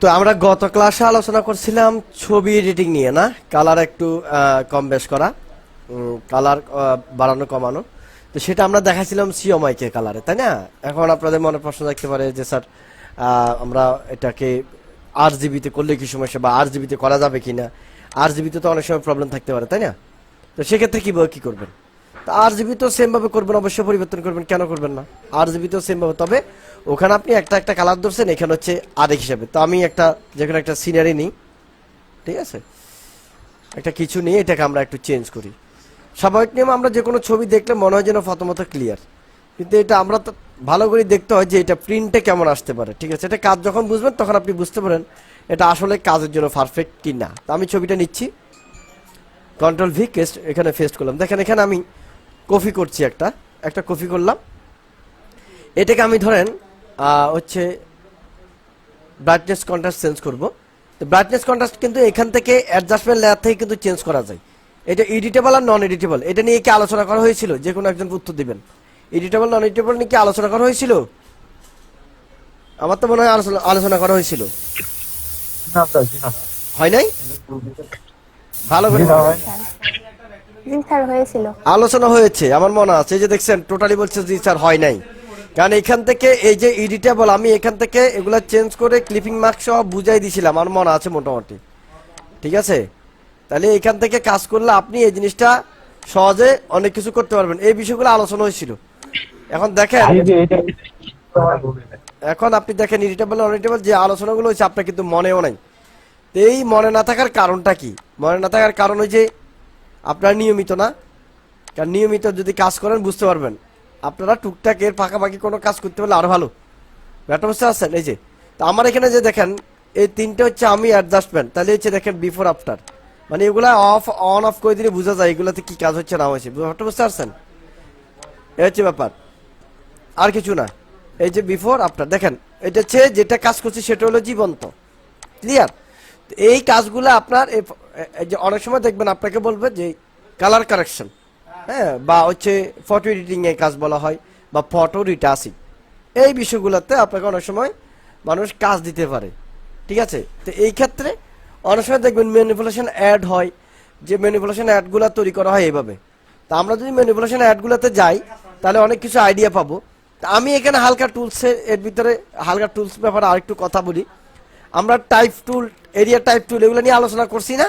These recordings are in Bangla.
তো আমরা গত ক্লাসে আলোচনা করছিলাম ছবি এডিটিং নিয়ে, না কালার একটু কম বেশ করা, কালার বাড়ানো কমানো। তো সেটা আমরা দেখাছিলাম সিওমাইকে কালারে, তাই না? এখন আপনাদের মনে প্রশ্ন থাকতে পারে যে স্যার আমরা এটাকে RGB-তে করলে কি সমস্যা, বা RGB-তে করা যাবে কিনা। RGB-তে তো অনেক সময় প্রবলেম থাকতে পারে, তাই না? তো সেক্ষেত্রে কি করবেন? তো RGB তো সেম ভাবে করবেন, অবশ্যই পরিবর্তন করবেন, কেন করবেন না? RGB তো সেম ভাবে, তবে ওখানে আপনি একটা কালার ধরছেন, এখানে হচ্ছে আরেক হিসাবে। তো আমি যেখানে একটা সিনারি নিই, ঠিক আছে, একটা কিছু নিয়ে এটাকে আমরা একটু চেঞ্জ করি। স্বাভাবিক নিয়ম আমরা যে কোনো ছবি দেখলে মনে হয় যেন প্রথমত ক্লিয়ার, কিন্তু এটা আমরা তো ভালো করে দেখতে হয় যে এটা প্রিন্টে কেমন আসতে পারে, ঠিক আছে? এটা কাজ যখন বুঝবেন তখন আপনি বুঝতে পারেন এটা আসলে কাজের জন্য পারফেক্ট কি না। তো আমি ছবিটা নিচ্ছি, কন্ট্রোল ভি কেস্ট, এখানে পেস্ট করলাম। দেখেন এখানে আমি কপি করছি, একটা কপি করলাম। এটাকে আমি ধরেন হচ্ছে ব্রাইটনেস কন্ট্রাস্ট চেঞ্জ করব। তো ব্রাইটনেস কন্ট্রাস্ট কিন্তু এখান থেকে অ্যাডজাস্টমেন্ট লেয়ার থেকে কিন্তু চেঞ্জ করা যায়। এটা এডিটেবল আর নন এডিটেবল, এটা নিয়ে কি আলোচনা করা হয়েছিল? যে কোনো একজন উত্তর দিবেন। এডিটেবল নন এডিটেবল নিয়ে কি আলোচনা করা হয়েছিল? আমার তো মনে হয় আলোচনা করা হয়েছিল। না স্যার, জি না। হয় নাই? ভালো করে জি স্যার, হয়েছিল। আলোচনা হয়েছে আমার মনে আছে। এই যে দেখছেন টোটালি বলছে জি স্যার হয় নাই, কারণ এখান থেকে এই যে এডিটেবল আমি এখান থেকে এগুলা চেঞ্জ করে ক্লিপিং মার্ক সহ বুঝাই দিছিলাম, আমার মনে আছে মোটামুটি, ঠিক আছে? তাহলে এখান থেকে কাজ করলে আপনি এই জিনিসটা সহজে অনেক কিছু করতে পারবেন। এই বিষয়গুলো আলোচনা হয়েছিল। এখন দেখেন, এখন আপনি দেখেন এডিটেবল অনএডিটেবল যে আলোচনাগুলো হয়েছে আপনার কিন্তু মনেও নাই। তো এই মনে না থাকার কারণটা কি? মনে না থাকার কারণ ওই যে আপনার নিয়মিত না। কারণ নিয়মিত যদি কাজ করেন বুঝতে পারবেন। আপনারা টুকটাক এর পাকাপাকি কোনো কাজ করতে পারলে আরো ভালো। ব্যাটা বুঝতে পারছেন? এই যে তো আমার এখানে যে দেখেন এই তিনটে হচ্ছে আমি অ্যাডজাস্টমেন্ট, তাহলে হচ্ছে দেখেন বিফোর আফটার, মানে এগুলা অন অফ করে দিলে বোঝা যায় এগুলাতে কি কাজ হচ্ছে না হয়েছে। ব্যাপারটা বুঝতে পারছেন? এই হচ্ছে ব্যাপার, আর কিছু না। এই যে বিফোর আফটার দেখেন, এটা হচ্ছে যেটা কাজ করছে সেটা হলো জীবন্ত, ক্লিয়ার? এই কাজগুলো আপনার যে অনেক সময় দেখবেন আপনাকে বলবে যে কালার কারেকশন, হ্যাঁ, বা হচ্ছে ফটো এডিটিং এর কাজ বলা হয়, বা ফটো রিটাচিং, এই বিষয়গুলোতে আপনাকে অনেক সময় মানুষ কাজ দিতে পারে, ঠিক আছে? তো এই ক্ষেত্রে অনেক সময় দেখবেন ম্যানিপুলেশন অ্যাড হয়, যে ম্যানিপুলেশন অ্যাডগুলো তৈরি করা হয় এইভাবে। তা আমরা যদি ম্যানিপুলেশন অ্যাডগুলোতে যাই তাহলে অনেক কিছু আইডিয়া পাবো। তা আমি এখানে হালকা টুলসের এর ভিতরে হালকা টুলস ব্যাপারে আরেকটু কথা বলি। আমরা টাইপ টুল, এরিয়া টাইপ টুল এগুলো নিয়ে আলোচনা করছি না?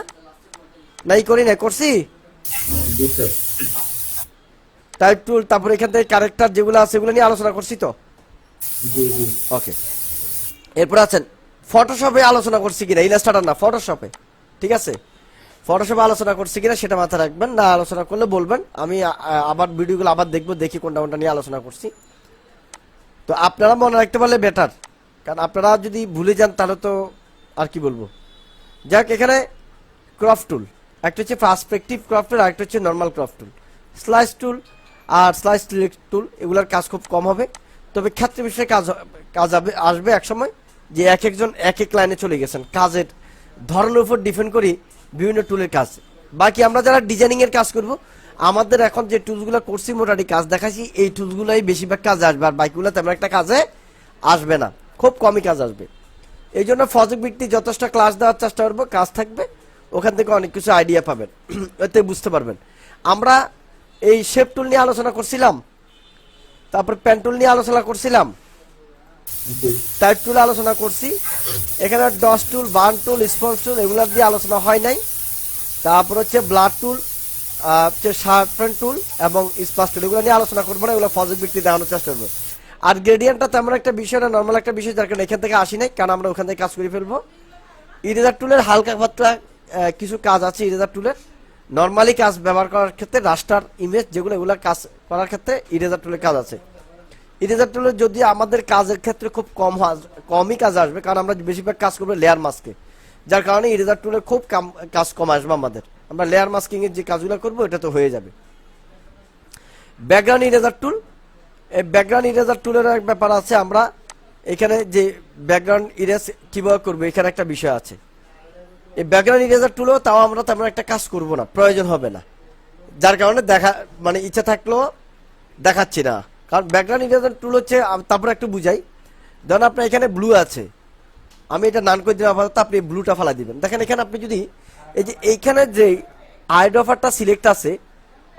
নাই করি না? করছি টাইপ টুল, তারপর এখান থেকে ক্যারেক্টার যেগুলো আছে সেগুলো নিয়ে আলোচনা করছি তো। ওকে, এরপর আছেন ফটোশপে আলোচনা করছি কিনা, ইলাস্ট্রেটর না, ফটোশপে, ঠিক আছে? ফটোশপে আলোচনা করছি কিনা সেটা মাথায় রাখবেন, না আলোচনা করলে বলবেন, আমি আবার ভিডিওগুলো আবার দেখবো, দেখি কোনটা নিয়ে আলোচনা করছি। তো আপনারা মনে রাখতে পারলে বেটার, কারণ আপনারা যদি ভুলে যান তাহলে তো আর কি বলবো। যাক, এখানে ক্রপ টুল, একটা হচ্ছে পার্সপেক্টিভ ক্রপ টুল, আরেকটা হচ্ছে নর্মাল ক্রপ টুল। স্লাইস টুল আর স্লাইস টুল এগুলোর কাজ খুব কম হবে, তবে ক্ষেত্রে বিষয়ে কাজ আসবে এক সময়, যে একজন এক এক লাইনে চলে গেছেন। কাজের ধরনের উপর ডিপেন্ড করি বিভিন্ন টুলের কাজ। বাকি আমরা যারা ডিজাইনিং এর কাজ করব, আমাদের এখন যে টুলসগুলো করছি মোটামুটি কাজ দেখাচ্ছি, এই টুলসগুলোই বেশিরভাগ কাজে আসবে, আর বাকিগুলো তেমন একটা কাজে আসবে না, খুব কমই কাজ আসবে। এই জন্য প্রজেক্ট ভিত্তিক যথেষ্ট ক্লাস দেওয়ার চেষ্টা করবো, কাজ থাকবে, ওখান থেকে অনেক কিছু আইডিয়া পাবেন, এতে বুঝতে পারবেন। আমরা এই শেপ টুল নিয়ে আলোচনা করছিলাম, তারপর পেন টুল নিয়ে আলোচনা করছিলাম, টাইপ টুল আলোচনা করছি, এখানে ডস টুল, বার্ন টুল, স্পঞ্জ টুল এগুলো দিয়ে আলোচনা হয় নাই। তারপর হচ্ছে ব্লাড টুল, হচ্ছে শার্পেন টুল এবং স্পাস টুল, এগুলো নিয়ে আলোচনা করবো না, এগুলো প্রজেক্ট ভিত্তিক দেখানোর চেষ্টা করবো। আর গ্রেডিয়েন্টটা তেমন একটা বিষয় না, নর্মাল একটা বিষয়, যার কারণে এখান থেকে আসি নাই, কারণ আমরা ওখান থেকে কাজ করে ফেলবো। ইরেজার টুলের হালকা পাতলা কিছু কাজ আছে ইরেজার টুলের, নর্মালি কাজ ব্যবহার করার ক্ষেত্রে রাস্টার ইমেজ যেগুলো, এগুলো কাজ করার ক্ষেত্রে ইরেজার টুলের কাজ আছে। ইরেজার টুলের যদি আমাদের কাজের ক্ষেত্রে খুব কমই কাজ আসবে, কারণ আমরা বেশিরভাগ কাজ করবো লেয়ার মাস্কে, যার কারণে ইরেজার টুলের খুব কাজ কম আসবে আমাদের। আমরা লেয়ার মাস্কিং এর যে কাজগুলো করবো এটা তো হয়ে যাবে। ব্যাকগ্রাউন্ড ইরেজার টুল, এই ব্যাকগ্রাউন্ড ইরেজার টুলের এক ব্যাপার আছে। আমরা এখানে যে ব্যাকগ্রাউন্ড ইরেজ কিভাবে করবো এখানে একটা বিষয় আছে। এই ব্যাকগ্রাউন্ড ইরেজার টুলও তাও আমরা তেমন একটা কাজ করব না, প্রয়োজন হবে না, যার কারণে মানে ইচ্ছা থাকলেও দেখাচ্ছি না। কারণ ব্যাকগ্রাউন্ড ইরেজার টুল হচ্ছে, তারপর একটু বুঝাই। ধরুন আপনার এখানে ব্লু আছে, আমি এটা নান করে দিলাম আপাতত, আপনি ব্লুটা ফালা দিবেন। দেখেন এখানে আপনি যদি এই যে এইখানে যে আইড অফারটা সিলেক্ট আছে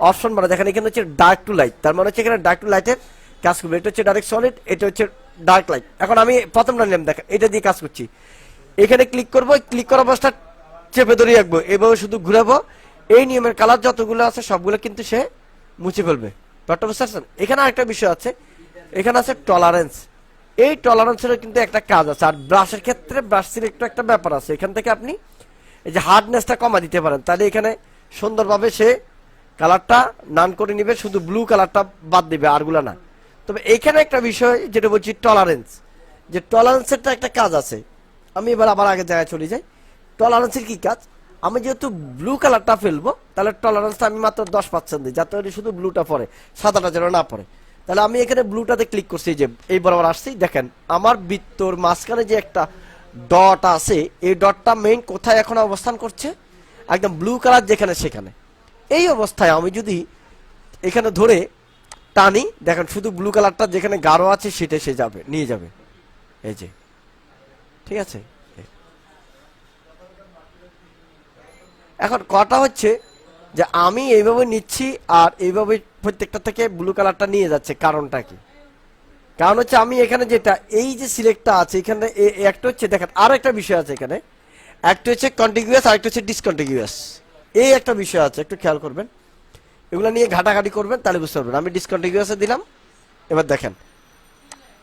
অপশন মানে দেখেন এখানে হচ্ছে ডার্ক টু লাইট, তার মানে হচ্ছে এখানে ডার্ক টু লাইটের কাজ করবে। এটা হচ্ছে ডাইরেক্ট সলিড, এটা হচ্ছে ডার্ক লাইট। এখন আমি প্রথমটা নিলাম, দেখেন এটা দিয়ে কাজ করছি। এখানে ক্লিক করবো, ক্লিক করা অবস্থা চেপে ধরে রাখবো, এভাবে শুধু ঘুরাবো। এই নিয়মের কালার যতগুলো আছে সবগুলো কিন্তু সে মুছে ফেলবে। ব্যাপারটা বুঝতে পারছেন? এখানে আরেকটা বিষয় আছে, এখানে আছে টলারেন্স। এই টলারেন্সের কিন্তু একটা কাজ আছে। আর ব্রাশের ক্ষেত্রে ব্রাশ সিলেক্টর একটা ব্যাপার আছে, এখান থেকে আপনি এই যে হার্ডনেসটা কমা দিতে পারেন, তাহলে এখানে সুন্দরভাবে সে কালারটা নান করে নিবে, শুধু ব্লু কালারটা বাদ দিবে, আরগুলা না। তবে এখানে একটা বিষয় যেটা বলছি টলারেন্স, যে টলারেন্সেরটা একটা কাজ আছে। আমি এবার আবার আগের জায়গায় চলে যাই। টলারেন্সের কি কাজ? আমি যেহেতু ব্লু কালারটা ফেলবো, তাহলে টলারেন্সটা আমি মাত্র 10% দিই, যাতে শুধু ব্লুটা পড়ে, সাদাটা যেন না পড়ে। তাহলে আমি এখানে ব্লুটাতে ক্লিক করছি, যে এই বরাবর আসছি। দেখেন আমার বৃত্তর মাঝখানে যে একটা ডট আছে, এই ডটটা মেইন কোথায় এখন অবস্থান করছে? একদম ব্লু কালার যেখানে সেখানে। এই অবস্থায় আমি যদি এখানে ধরে টানি, দেখেন শুধু ব্লু কালারটা যেখানে গাঢ় আছে সেটা সে যাবে, নিয়ে যাবে। এই যে ঠিক আছে। এখন কথা হচ্ছে যে আমি এইভাবে নিচ্ছি আর এইভাবে প্রত্যেকটা থেকে ব্লু কালারটা নিয়ে যাচ্ছে, কারণটা কি? কারণ হচ্ছে আমি এখানে যেটা এই যে সিলেক্টটা আছে এখানে একটা হচ্ছে, দেখেন আরো একটা বিষয় আছে এখানে, একটা হচ্ছে কন্টিগুয়াস আর একটা হচ্ছে ডিসকন্টিগুয়াস। এই একটা বিষয় আছে, একটু খেয়াল করবেন, এগুলো নিয়ে ঘাটাঘাটি করবেন তাহলে বুঝতে পারবেন। আমি ডিসকন্টিগুয়াসে দিলাম, এবার দেখেন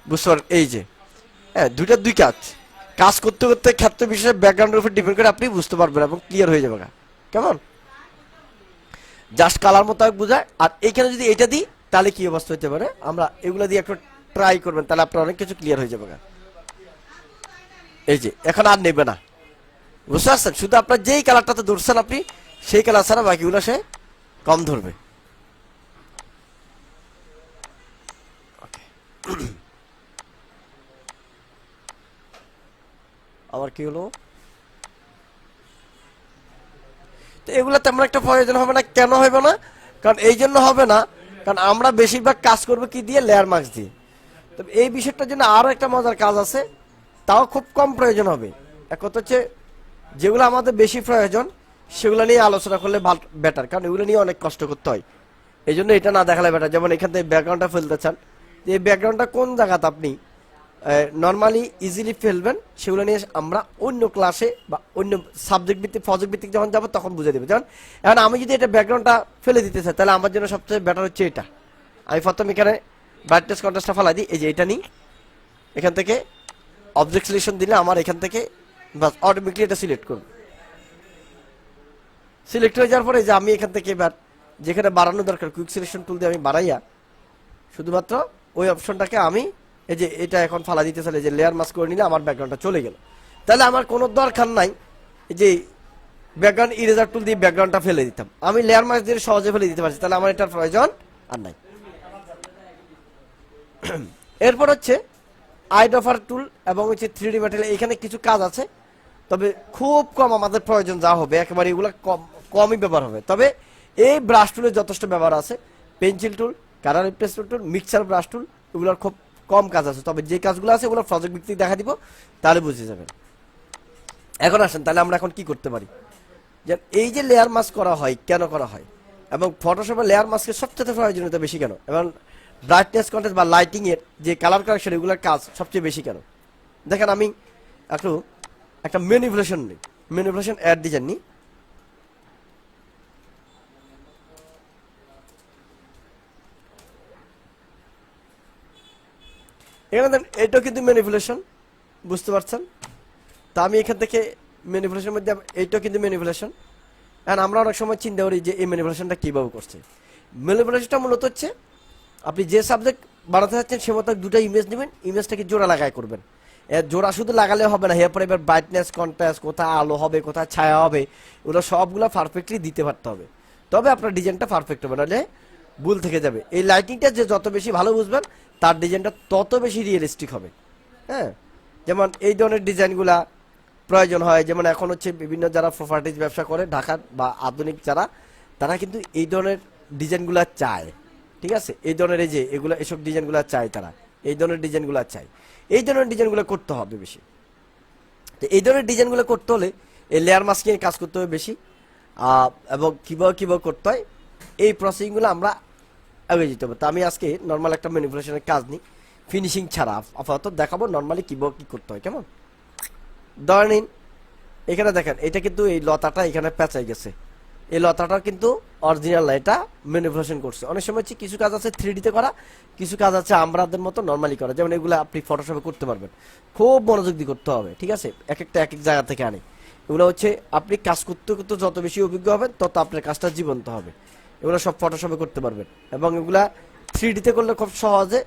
বুঝতে পারবেন। এই যে হ্যাঁ, দুইটা দুই কাজ, কাজ করতে করতে ক্ষেত্র বিশেষে ব্যাকগ্রাউন্ডের উপর ডিপেন্ড করে আপনি বুঝতে পারবেন এবং ক্লিয়ার হয়ে যাবে। কেমন? জাস্ট কালার মোতাবেক বোঝায়। আর এইখানে যদি এটা দিই তাহলে কি অবস্থা হতে পারে, আমরা এগুলো দিয়ে একটু ট্রাই করবেন, তাহলে আপনার অনেক কিছু ক্লিয়ার হয়ে যাবে। এই যে এখন আর নেবে না, বুঝতে পারছেন? শুধু আপনার যেই কালারটাতে ধরছেন আপনি সেই কালার ছাড়া বাকিগুলো সে কম ধরবে। আবার কি হলো? তো এগুলো তেমন একটা প্রয়োজন হবে না। কেন হবে না? কারণ এই জন্য হবে না, কারণ আমরা বেশিরভাগ কাজ করবো কি দিয়ে? লেয়ার মার্কস দিয়ে। তবে এই বিষয়টার জন্য আরো একটা মজার কাজ আছে, তাও খুব কম প্রয়োজন হবে। এক কথা হচ্ছে যেগুলো আমাদের বেশি প্রয়োজন সেগুলো নিয়ে আলোচনা করলে বেটার, কারণ এগুলো নিয়ে অনেক কষ্ট করতে হয়। এই জন্য এটা না দেখালে বেটার। যেমন এখান থেকে ব্যাকগ্রাউন্ডটা ফেলতে চান, এই ব্যাকগ্রাউন্ডটা কোন জায়গাতে আপনি নর্মালি ইজিলি ফেলবেন, সেগুলো নিয়ে আমরা অন্য ক্লাসে বা অন্য সাবজেক্ট ভিত্তিক প্রজেক্ট ভিত্তিক যখন যাবো তখন বুঝে দেবো। যেমন এখন আমি যদি এটা ব্যাকগ্রাউন্ডটা ফেলে দিতে চাই, তাহলে আমার জন্য সবচেয়ে বেটার হচ্ছে এটা। আমি প্রথম এখানে ব্রাইটনেস কন্ট্রাস্টটা ফেলাই দিই, এই যে এটা নিই, এখান থেকে অবজেক্ট সিলেকশন দিলে আমার এখান থেকে বাস অটোমেটিকলি এটা সিলেক্ট করবে। সিলেক্ট হয়ে যাওয়ার পরে যে আমি এখান থেকে এবার যেখানে বাড়ানো দরকার কুইক সিলেকশন টুল দিয়ে আমি বাড়াইয়া শুধুমাত্র ওই অপশনটাকে আমি এই যে এটা এখন ফালা দিতে চাইলে যে লেয়ার মাস্ক করে নিলে আমার ব্যাকগ্রাউন্ডটা চলে গেল। তাহলে আমার কোনো দরকার নাই যে ব্যাকগ্রাউন্ড ইরেজার টুল দিয়ে ব্যাকগ্রাউন্ডটা ফেলে দিতাম, আমি লেয়ার মাস্ক দিয়ে সহজে ফেলে দিতে পারছি, তাহলে আমার এটার প্রয়োজন আর নাই। এরপর হচ্ছে আইড অফার টুল এবং হচ্ছে 3D ম্যাটেরিয়াল। এখানে কিছু কাজ আছে, তবে খুব কম আমাদের প্রয়োজন যা হবে, একেবারে এগুলো কমই ব্যবহার হবে। তবে এই ব্রাশ টুলের যথেষ্ট ব্যবহার আছে। পেন্সিল টুল, কালার রিপ্লেসমেন্ট টুল, মিক্সার ব্রাশ টুল, এগুলোর খুব কম কাজ আছে। তবে যে কাজগুলো আছে ওগুলো প্রজেক্ট ভিত্তিক দেখা দিব, তাহলে বুঝে যাবেন। এখন আসেন তাহলে আমরা এখন কি করতে পারি। যে এই যে লেয়ার মাস্ক করা হয় কেন করা হয়, এবং ফটোশপে লেয়ার মাস্কের সবচেয়ে প্রয়োজনীয়তা বেশি কেন, এবং ব্রাইটনেস কন্ট্রাস্ট বা লাইটিং এর যে কালার কারেকশন এগুলোর কাজ সবচেয়ে বেশি কেন। দেখেন আমি একটু একটা ম্যানিপুলেশন নিই, ম্যানিপুলেশন অ্যাড ডিজাইন নিই। এখানে দেখেন এটাও কিন্তু ম্যানিপুলেশন, বুঝতে পারছেন? তা আমি এখান থেকে ম্যানিপুলেশনের মধ্যে এইটাও কিন্তু ম্যানিপুলেশন। এখন আমরা অনেক সময় চিন্তা করি যে এই ম্যানিপুলেশনটা কীভাবে করছে। ম্যানিপুলেশনটা মূলত হচ্ছে আপনি যে সাবজেক্ট বানাতে চাচ্ছেন সে মতো দুটো ইমেজ নেবেন, ইমেজটাকে জোড়া লাগায় করবেন। জোড়া শুধু লাগালে হবে না, এরপরে এবার ব্রাইটনেস কন্ট্রাস্ট, কোথায় আলো হবে কোথায় ছায়া হবে, ওগুলো সবগুলো পারফেক্টলি দিতে পারতে হবে, তবে আপনার ডিজাইনটা পারফেক্ট হবে, নাহলে ভুল থেকে যাবে। এই লাইটিংটা যে যত বেশি ভালো বুঝবেন তার ডিজাইনটা তত বেশি রিয়েলিস্টিক হবে। হ্যাঁ, যেমন এই ধরনের ডিজাইনগুলা প্রয়োজন হয়। যেমন এখন হচ্ছে বিভিন্ন যারা প্রপার্টিজ ব্যবসা করে ঢাকার বা আধুনিক যারা, তারা কিন্তু এই ধরনের ডিজাইনগুলা চায়। ঠিক আছে, এই ধরনের এই যে এগুলো এসব ডিজাইনগুলো চায়, তারা এই ধরনের ডিজাইনগুলো চায়। এই ধরনের ডিজাইনগুলো করতে হবে বেশি। তো এই ধরনের ডিজাইনগুলো করতে হলে এই লেয়ার মাস্কিং কাজ করতে হবে বেশি, এবং কিভাবে করতে হয় এই প্রসেসিংগুলো আমরা আগে যেতে হবে। তো আমি আজকে নর্মাল একটা ম্যানিপুলেশনের কাজ নিই, ফিনিশিং ছাড়া আপাতত দেখাবো নর্মালি কিভাবে কি করতে হয়। কেমন, ধরে নিন এখানে দেখেন এটা কিন্তু এই লতাটা এখানে পেঁচাই গেছে, এই লতাটা কিন্তু অরিজিনাল না, এটা ম্যানিপুলেশন করছে। অনেক সময় হচ্ছে কিছু কাজ আছে 3D তে করা, কিছু কাজ আছে আমরাদের মতো নর্মালি করা, যেমন এগুলো আপনি ফটোশপে করতে পারবেন, খুব মনোযোগ দিয়ে করতে হবে, ঠিক আছে। এক একটা এক এক জায়গা থেকে আনে, এগুলো হচ্ছে আপনি কাজ করতে করতে যত বেশি অভিজ্ঞ হবেন তত আপনার কাজটা জীবন্ত হবে। এগুলো সব ফটোশপে করতে পারবেন, এবং এগুলা 3D তে করলে খুব সহজে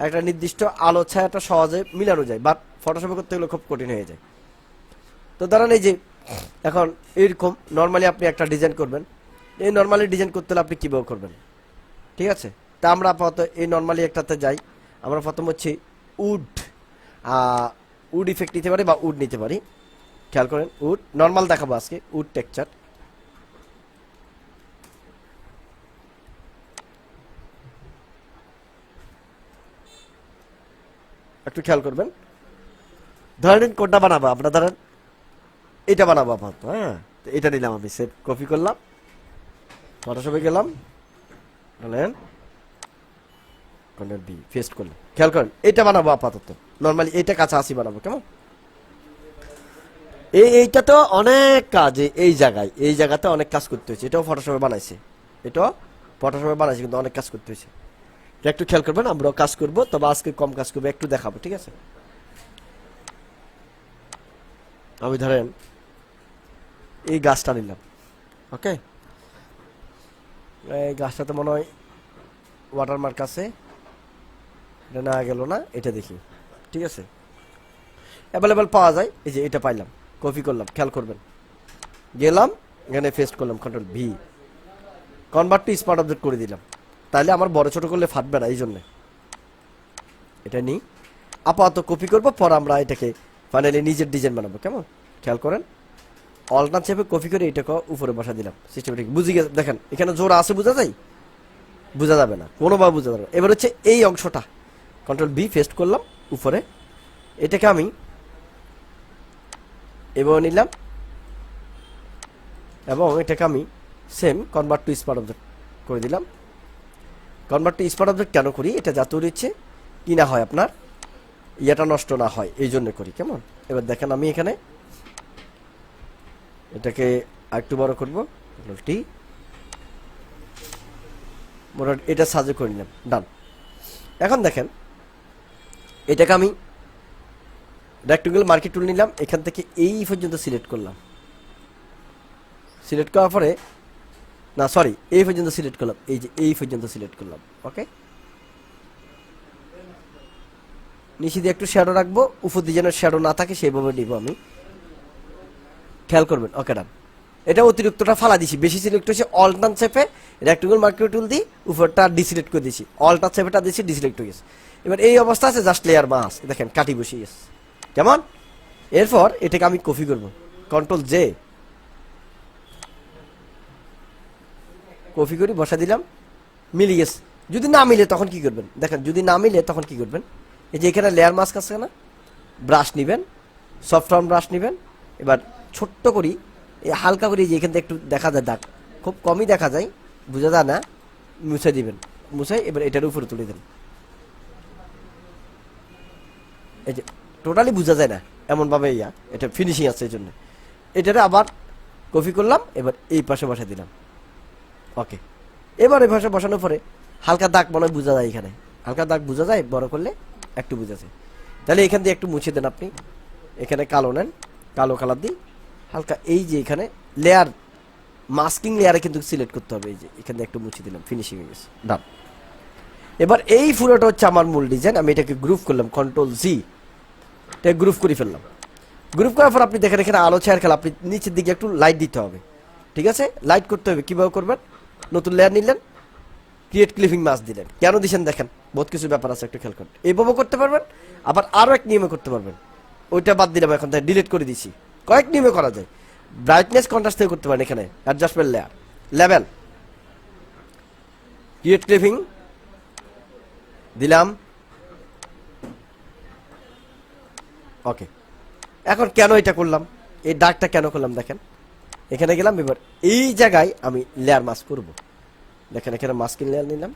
একটা নির্দিষ্ট আলো ছায়াটা সহজে মিলানো যায়, বাট ফটোশপে করতে গেলে খুব কঠিন হয়ে যায়। তো ধরেন এই যে এখন এইরকম নর্মালি আপনি একটা ডিজাইন করবেন, এই নর্মালি ডিজাইন করতে হলে আপনি কীভাবে করবেন, ঠিক আছে। তা আমরা আপাতত এই নর্মালি একটাতে যাই। আমরা প্রথম হচ্ছে উড ইফেক্ট নিতে পারি বা উড নিতে পারি। খেয়াল করেন, উড নর্মাল দেখাবো আজকে, উড টেক্সচার। একটু খেয়াল করবেন, ধরেন কোনটা বানাবো আমরা, ধরেন এটা বানাবো আপাতত, হ্যাঁ। তো এটা নিলাম, আমি সেভ কপি করলাম, ফটোশপে গেলাম, কন্ট্রোল বি পেস্ট করলাম। খেয়াল করেন এটা বানাবো আপাতত নর্মালি, এটা কাছে আসি বানাবো। কেমন, এইটা তো অনেক কাজ, এই জায়গাতে অনেক কাজ করতে হয়েছে, এটাও ফটোশপে বানাইছে, এটাও ফটোশপে বানাইছে, কিন্তু অনেক কাজ করতে হয়েছে। একটু খেয়াল করবেন, আমরাও কাজ করবো, তবে আজকে কম কাজ করবো, একটু দেখাবো, ঠিক আছে। আমি ধরেন এই গাছটা নিলাম, ওকে। এই গাছটাতে মনে হয় ওয়াটারমার্ক আছে, এটা না গেল না, এটা দেখি, ঠিক আছে। অ্যাভেলেবেল পাওয়া যায়, এই যে এটা পাইলাম, কপি করলাম, খেয়াল করবেন, গেলাম এখানে পেস্ট করলাম, control V, convert to smart object করে দিলাম। তাহলে আমার বড় ছোট করলে ফাটবে না, এই জন্যে এটা নিই। আপাতত কপি করবো, পর আমরা এটাকে ফাইনালি নিজের ডিজাইন বানাবো। কেমন, খেয়াল করেন, অল্টার চেপে কপি করে এটাকে উপরে বসা দিলাম, সিস্টেমেটিক বুঝে গেছে। দেখেন এখানে জোর আছে, বোঝা যায়, বোঝা যাবে না, কোনোভাবে বোঝা যাবে না। এবার হচ্ছে এই অংশটা কন্ট্রোল বি পেস্ট করলাম উপরে, এটাকে আমি এবার নিলাম, এবং এটাকে আমি same convert to smart object করে দিলাম। কনভার্ট টু স্মার্ট অবজেক্ট কেন করি, এটা যাতে হচ্ছে কি না হয়, আপনার ইয়েটা নষ্ট না হয়, এই জন্য করি। কেমন, এবার দেখেন আমি এখানে এটাকে আরেকটু বড় করবো, টি এটা সাজে করে নিলাম, ডান। এখন দেখেন এটাকে আমি রেক্টেঙ্গেল মার্কেট টুল নিলাম, এখান থেকে এই পর্যন্ত সিলেক্ট করলাম, সিলেক্ট করার পরে না সরি এই পর্যন্ত সিলেক্ট করলাম, এই যে এই পর্যন্ত সিলেক্ট করলাম, ওকে। নিচে দিয়ে একটু শ্যাডো রাখবো, উপর দিয়ে যেন শ্যাডো না থাকে সেইভাবে নিব আমি, খেয়াল করবেন, ওকে ডান। এটা অতিরিক্তটা ফালা দিছি, বেশি সিলেক্ট হয়েছে, অল্টার চেপে রেক্টেঙ্গেল মার্কেট টুল দিই, উপরটা ডিসিলেক্ট করে দিয়েছি, অল্টার চেপেটা দিয়েছি, ডিসিলেক্ট হয়ে গেছে। এবার এই অবস্থা আছে, জাস্ট লেয়ার মাস, দেখেন কাটি বসে গেছে, কেমন। এরপর এটাকে আমি কপি করব, কন্ট্রোল জে কপি করি, বসা দিলাম, মিলে গেছে। যদি না মিলে তখন কি করবেন, দেখেন যদি না মিলে তখন কি করবেন, এই যে এখানে লেয়ার মাস্ক আছে না, ব্রাশ নিবেন, সফট রাউন্ড ব্রাশ নিবেন। এবার ছোট্ট করি, এই হালকা করে, যে এখান থেকে একটু দেখা যায় দাগ, খুব কমই দেখা যায়, বোঝা যায় না, মুছে দিবেন, মুছে এবার এটার উপরে তুলে দেন, এই যে টোটালি বোঝা যায় না এমনভাবে, এটা ফিনিশিং আছে, এই জন্য এটারে আবার কপি করলাম, এবার এই পাশে বসা দিলাম, ওকে। এবার এই পাশে বসানোর পরে হালকা দাগ মনে হয় বোঝা যায়, এখানে হালকা দাগ বোঝা যায়, বড় করলে একটু বোঝা যায়। তাহলে এখান দিয়ে একটু মুছে দেন আপনি, এখানে কালো নেন, কালো কালার দিই হালকা, এই যে এখানে লেয়ার মাস্কিং লেয়ারে কিন্তু সিলেক্ট করতে হবে, এই যে এখানে একটু মুছে দিলাম, ফিনিশিং হয়ে গেছে, ডান। এবার এই ফুলটা হচ্ছে আমার মূল ডিজাইন, আমি এটাকে গ্রুপ করলাম, কন্ট্রোল জি, এটা গ্রুপ করে ফেললাম। গ্রুপ করার পর আপনি দেখেন এখানে আলো ছায়ার খেলা, আপনি নিচের দিকে একটু লাইট দিতে হবে, ঠিক আছে। লাইট করতে হবে, কিভাবে করবেন, নতুন লেয়ার নিলেন, ক্রিয়েট ক্লিপিং মাস্ক দিলেন, কেন দিচ্ছেন দেখেন, বহুত কিছু ব্যাপার আছে, একটু খেয়াল করেন। এইভাবে করতে পারবেন, আবার আরও এক নিয়মে করতে পারবেন, ওইটা বাদ দিলাম, এখন তাই ডিলিট করে দিছি। কয়েক নিয়মে করা যায়, ব্রাইটনেস কন্ট্রাস্ট থেকে করতে পারেন, এখানে adjustment layer, level, create clipping দিলাম, ওকে। এখন কেন এটা করলাম, এই দাগটা কেন করলাম দেখেন, এখানে গেলাম, এবার এই জায়গায় আমি লেয়ার মাস্ক করব। দেখেন এখানে মাস্কিং লেয়ার নিলাম,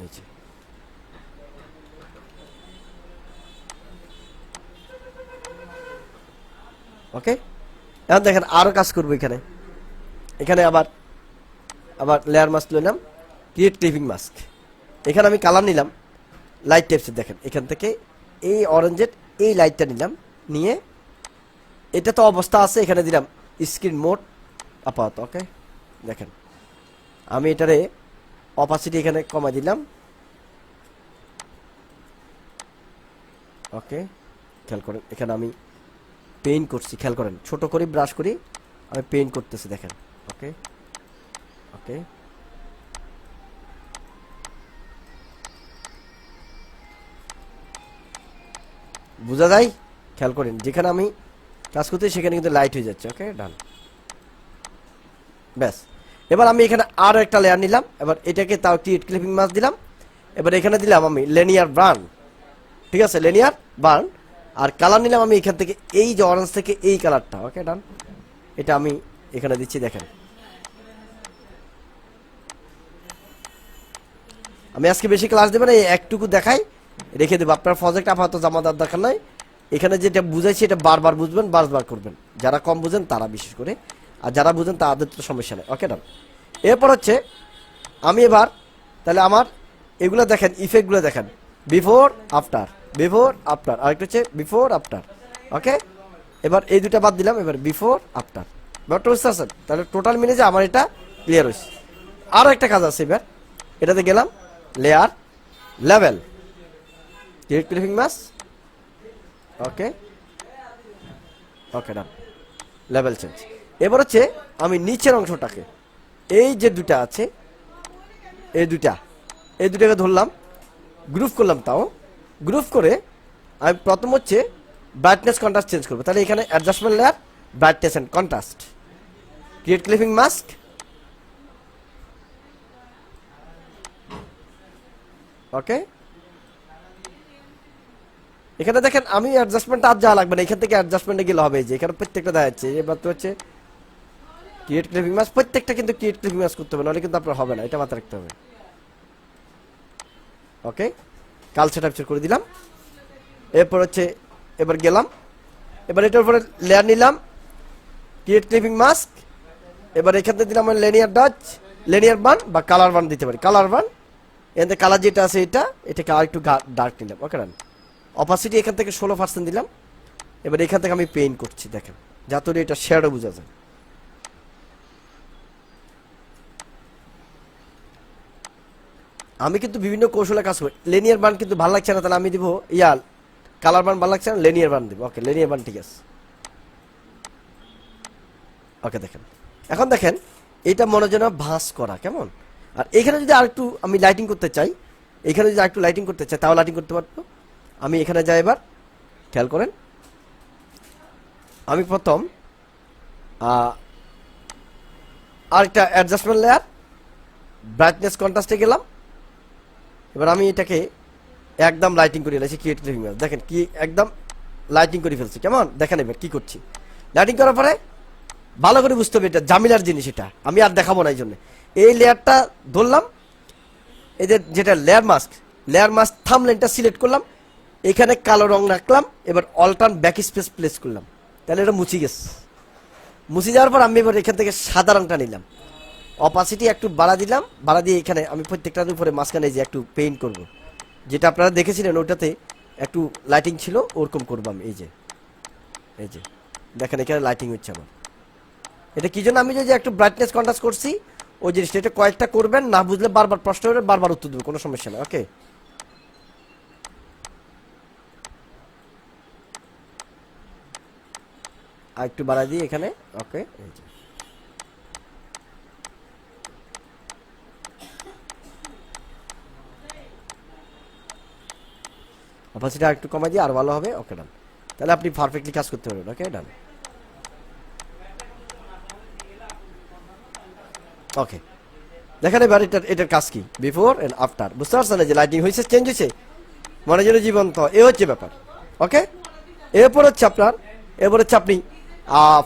এই যে ওকে। এখন দেখেন আরো কাজ করবো এখানে, এখানে আবার আবার লেয়ার মাস্ক নিলাম, ক্রিয়েট ক্লিপিং মাস্ক। এখানে আমি কালার নিলাম লাইট টাইপসের, দেখেন এখান থেকে এই অরেঞ্জের এই লাইটটা নিলাম, নিয়ে এটা তো অবস্থা আছে, এখানে দিলাম স্ক্রিন মোড আপাতত। ওকে দেখেন আমি এটারে অপাসিটি এখানে কমাই দিলাম। ওকে খেয়াল করেন এখানে আমি পেইন্ট করছি, খেয়াল করেন ছোট করে ব্রাশ করি আমি পেইন্ট করতেছি দেখেন। ওকে ওকে বোঝা যায়, খেয়াল করেন যেখানে আমি কাজ করতে সেখানে কিন্তু লাইট হয়ে যাচ্ছে। ওকে ডান, ব্যাস। এবার আমি এখানে আরো একটা লেয়ার নিলাম, এবার এটাকে তাও ক্রিয়েট ক্লিপিং মাস্ক দিলাম। এবার এখানে দিলাম আমি লেনিয়ার বার্ন, ঠিক আছে লেনিয়ার বার্ন। আর কালার নিলাম আমি এখান থেকে এই যে অরেঞ্জ থেকে এই কালারটা। ওকে ডান, এটা আমি এখানে দিচ্ছি দেখেন। আমি আজকে বেশি ক্লাস দেবো না, একটুকু দেখাই রেখে দেবো, আপনার প্রজেক্ট আপাতত জমা দেওয়ার দরকার নাই। এখানে যেটা বুঝাইছি এটা বারবার বুঝবেন, বারবার করবেন, যারা কম বুঝেন তারা বিশেষ করে, আর যারা বুঝেন তাদের তো সমস্যা নেই। ওকে ডান। এরপর হচ্ছে আমি এবার তাহলে আমার এগুলো দেখেন, ইফেক্টগুলো দেখেন, বিফোর আফটার, বিফোর আফটার, আরেকটা হচ্ছে বিফোর আফটার। ওকে এবার এই দুটা বাদ দিলাম, এবার বিফোর আফটার। ব্যাপারটা বুঝতে পারছেন? তাহলে টোটাল মিলে যে আমার এটা ক্লিয়ার হয়েছে। আরও একটা কাজ আছে, এবার এটাতে গেলাম layer level, create clipping mask. Okay okay done, level change. এবার হচ্ছে আমি নিচের অংশটাকে এই যে দুটা আছে এই দুটাকে ধরলাম, গ্রুপ করলাম, তাও গ্রুপ করে আমি প্রথম হচ্ছে ব্রাইটনেস কন্ট্রাস্ট চেঞ্জ করবো। তাহলে এখানে adjustment layer, brightness and contrast, create clipping mask. Okay এখানে দেখেন আমি অ্যাডজাস্টমেন্ট আর যাওয়া লাগবে না, এখান থেকে অ্যাডজাস্টমেন্টে গেলে হবে। যে এখানে প্রত্যেকটা দেখা যাচ্ছে, এবার তো হচ্ছে ক্রিয়েট ক্লিপিং মাস্ক, প্রত্যেকটা কিন্তু ক্রিয়েট ক্লিপিং মাস্ক করতে হবে, নাহলে কিন্তু আপনার হবে না, এটা মাথায় রাখতে হবে। ওকে কালচার টাইপচার করে দিলাম। এরপর হচ্ছে এবার গেলাম, এবার এটার উপরে লেয়ার নিলাম, ক্রিয়েট ক্লিপিং মাস্ক। এবার এখান থেকে দিলাম লেনিয়ার ডাচ, লেনিয়ার বান বা কালার বান দিতে পারি, কালার বান। এখান কালার যেটা আছে এটা কালার একটু ডার্ক নিলাম। ওকে ডান। অপাসিটি এখান থেকে 16% দিলাম। এবার এখান থেকে আমি পেইন্ট করছি দেখেন, যাতে এটা শ্যাডো বোঝা যায়। আমি কিন্তু বিভিন্ন কৌশলে কাজ করি। লেনিয়ার বান কিন্তু ভালো লাগছে না, তাহলে আমি দিব কালার বান ভালো লাগছে না, লেনিয়ার বান দিব। ওকে লেনিয়ার বান ঠিক আছে। ওকে দেখেন এখন দেখেন এটা মনে যেন ভাঁজ করা কেমন। আর এখানে যদি আরেকটু আমি লাইটিং করতে চাই, এখানে যদি আরেকটু লাইটিং করতে চাই তাও লাইটিং করতে পারবো। আমি এখানে যাই, এবার খেয়াল করেন আমি প্রথম আরেকটা অ্যাডজাস্টমেন্ট লেয়ার, ব্রাইটনেস কন্ট্রাস্টে গেলাম। এবার আমি এটাকে একদম লাইটিং করে ফেলেছি, ক্রিয়েট ক্লিপিং মাস্ক। দেখেন কি একদম লাইটিং করে ফেলছি কেমন, দেখেন এবার কি করছি। লাইটিং করার পরে ভালো করে বুঝতে হবে এটা জামিলার জিনিস, এটা আমি আর দেখাবো না। এই জন্য এই লেয়ারটা ধরলাম, এই যে যেটা লেয়ার মাস্ক থাম্বনেইলটা সিলেক্ট করলাম, এখানে কালো রং রাখলাম। এবার অল্টার্ন ব্যাক স্পেস প্লেস করলাম, তাহলে এটা মুছে গেছে। মুছে যাওয়ার পর আমি এবার এখান থেকে সাদা রংটা নিলাম, অপাসিটি একটু বাড়া দিলাম, বাড়া দিয়ে এখানে আমি প্রত্যেকটার উপরে মাঝখানে যে একটু পেইন্ট করব, যেটা আপনারা দেখেছিলেন ওটাতে একটু লাইটিং ছিল, ওরকম করবো আমি। এই যে দেখেন এখানে লাইটিং হচ্ছে আমার। এটা কি জন্য আমি যে একটু ব্রাইটনেস কন্ট্রাস্ট করছি ওই জিনিসটা, এটা কয়েকটা করবেন, না বুঝলে বারবার প্রশ্ন করবেন, বারবার উত্তর দেবে, কোনো সমস্যা নেই। ওকে আর একটু বাড়াই দিই এখানে। ওকে এই যে অপাসিটি একটু কমাই দিয়ে আর ভালো হবে। ওকে ডান, তাহলে আপনি পারফেক্টলি কাজ করতে পারবেন। ওকে ডান। ওকে দেখেন এবার এটার কাজ কি, বিফোর এন্ড আফটার। বুঝতে পারছেন যে লাইটিং হয়েছে, চেঞ্জ হয়েছে, মনে যেন জীবন্ত, এ হচ্ছে ব্যাপার। ওকে এরপর হচ্ছে আপনি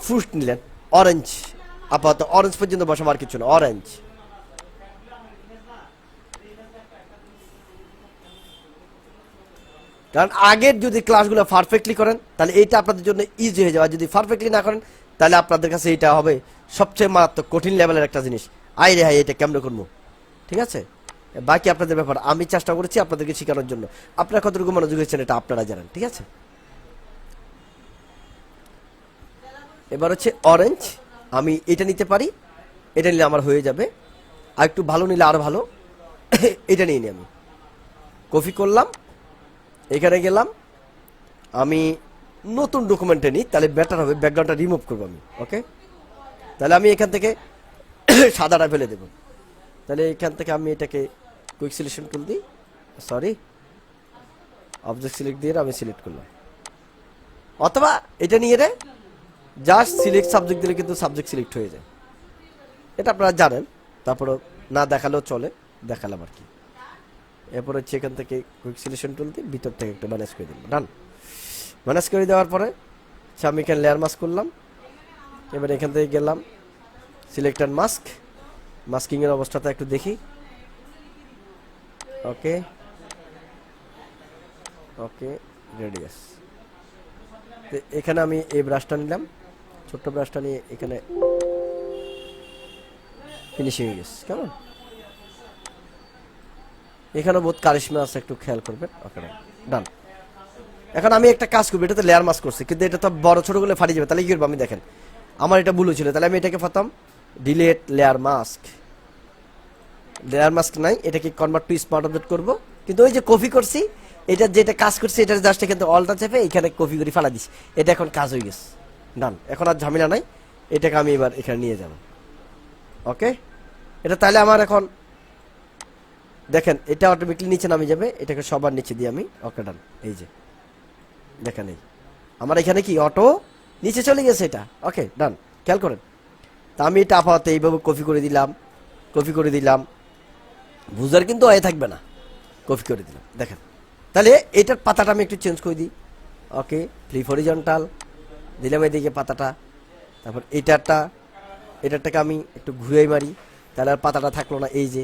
ফ্রুট নিলেন, অরেঞ্জ, আপাতত অরেঞ্জ পর্যন্ত বসাবো, আর কিছু না, অরেঞ্জ। কারণ আগের যদি ক্লাসগুলো পারফেক্টলি করেন তাহলে এইটা আপনাদের জন্য ইজি হয়ে যাবে, আর যদি পারফেক্টলি না করেন তাহলে আপনাদের কাছে এইটা হবে সবচেয়ে মারাত্মক কঠিন লেভেলের একটা জিনিস। আই রে হাই, এটা কেমন করবো, ঠিক আছে? বাকি আপনাদের ব্যাপার, আমি চেষ্টা করেছি আপনাদেরকে শেখানোর জন্য, আপনারা কতটুকু মনোযোগ হয়েছেন এটা আপনারা জানেন, ঠিক আছে? এবার হচ্ছে অরেঞ্জ, আমি এটা নিতে পারি, এটা নিলে আমার হয়ে যাবে, আর একটু ভালো নিলে আরো ভালো। এটা নিয়ে নিই আমি, কপি করলাম, এখানে গেলাম, আমি নতুন ডকুমেন্টে নিই, তাহলে বেটার হবে, ব্যাকগ্রাউন্ডটা রিমুভ করবো আমি। ওকে, তাহলে আমি এখান থেকে সাদাটা ফেলে দেব, তাহলে এখান থেকে আমি এটাকে কুইক সিলেকশন টুল দিই, সরি অবজেক্ট সিলেক্ট দিয়ে আমি সিলেক্ট করলাম, অথবা এটা নিয়ে রে জাস্ট সিলেক্ট সাবজেক্ট দিলে কিন্তু সাবজেক্ট সিলেক্ট হয়ে যায়, এটা আপনারা জানেন, তারপরে না দেখালেও চলে, দেখালাম আর কি। এরপর হচ্ছে এখান থেকে কুইক সিলেকশন টুল দিয়ে ভিতর থেকে একটু ম্যানেজ করে দিলাম, ডান। ম্যানেজ করে দেওয়ার পরে আমি এখানে লেয়ার মাস্ক করলাম, এবার এখান থেকে গেলাম সিলেক্ট অ্যান্ড মাস্ক, মাস্কিং এর অবস্থাটা একটু দেখি। ওকে ওকে, রেডিয়াস, এখানে আমি এই ব্রাশটা নিলাম, ছোট্ট ব্রাশটা নিয়ে এখানে ফিনিশিং হয়ে গেছে, কেমন? এখানে বহুত কারিশমা আছে, একটু খেয়াল করবেন। ওকে, ডান। এখন আমি একটা কাজ করবো, এটাতে লেয়ার মাস্ক করছি, কিন্তু এটা তো বড় ছোট গুলো ফাটিয়ে যাবে, তাহলে কি করবো আমি, দেখেন আমার এটা ভুল ছিল, তাহলে আমি এটাকে ফাতাম delete layer mask, layer mask নাই, এটাকে কনভার্ট টু স্মার্ট অবজেক্ট করবো, কিন্তু ওই যে কপি করছি, এটা যেটা কাজ করছি, এটা জাস্ট কিন্তু অলটা চেপে এখানে কপি করে ফালা দিছি, এটা এখন কাজ হয়ে গেছে, ডান। এখন আর ঝামেলা নাই, এটাকে আমি এবার এখানে নিয়ে যাব। ওকে, এটা তাহলে আমার এখন দেখেন এটা অটোমেটিকলি নিচে নামে যাবে, এটাকে সবার নিচে দিই আমি। ওকে, ডান। এই যে দেখেন, এই আমার এখানে কি অটো নিচে চলে গেছে এটা। ওকে, ডান, খেয়াল করেন। তা আমি এটা আপাতত এইভাবে কপি করে দিলাম, বুঝার কিন্তু হয়ে থাকবে না, কপি করে দিলাম, দেখেন। তাহলে এটার পাতাটা আমি একটু চেঞ্জ করে দিই। ওকে, ফ্লিপ হরিজন্টাল দিলাম এদিকে পাতাটা, তারপর এটারটাকে আমি একটু ঘুরে মারি, তাহলে আর পাতাটা থাকলো না, এই যে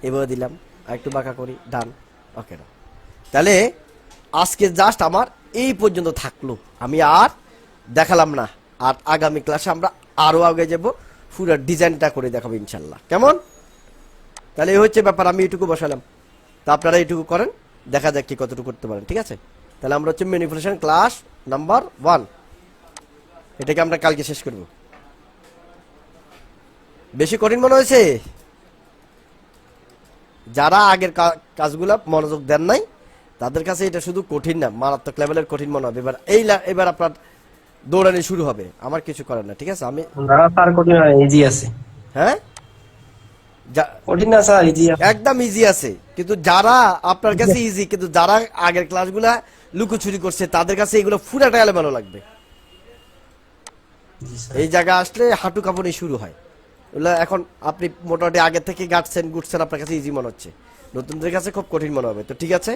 এভাবে দিলাম, আর একটু বাঁকা করি, ডান। ওকে, ডান। তাহলে আজকে জাস্ট আমার এই পর্যন্ত থাকলো, আমি আর দেখালাম না, আর আগামী ক্লাসে আমরা আরো আগে যাব, পুরো ডিজাইনটা করে দেখাবো ইনশাল্লাহ, কেমন? তাহলে এই হচ্ছে ব্যাপার, আমি এইটুকু বসালাম, তা আপনারা এইটুকু করেন, দেখা যাক কি কতটুকু করতে পারেন, ঠিক আছে? তাহলে আমরা হচ্ছে ম্যানিপুলেশন ক্লাস নাম্বার 1, এটাকে আমরা কালকে শেষ করব। বেশি কঠিন মনে হয়েছে? যারা আগের কাজগুলা মনোযোগ দেন নাই তাদের কাছে এটা শুধু কঠিন না, মারাত্মক লেভেলের কঠিন মনে হবে। এবার আপনার দৌড়ানি শুরু হবে, আমার কিছু করার না, ঠিক আছে? আমি ইজি আছে। হ্যাঁ, কঠিন না স্যার, ইজি একদম ইজি আছে, কিন্তু যারা আপনার কাছে ইজি, কিন্তু যারা আগের ক্লাসগুলা লুকোচুরি করছে তাদের কাছে এগুলো পুরাটা এলোমেলো লাগবে। এই জায়গা আসলে হাঁটু কাঁপুনি শুরু হয়। এখন আপনি মোটামুটি আগে থেকে গুটছেন, আপনার কাছে ইজি মনে হচ্ছে, নতুনদের কাছে খুব কঠিন মনে হবে। তো ঠিক আছে।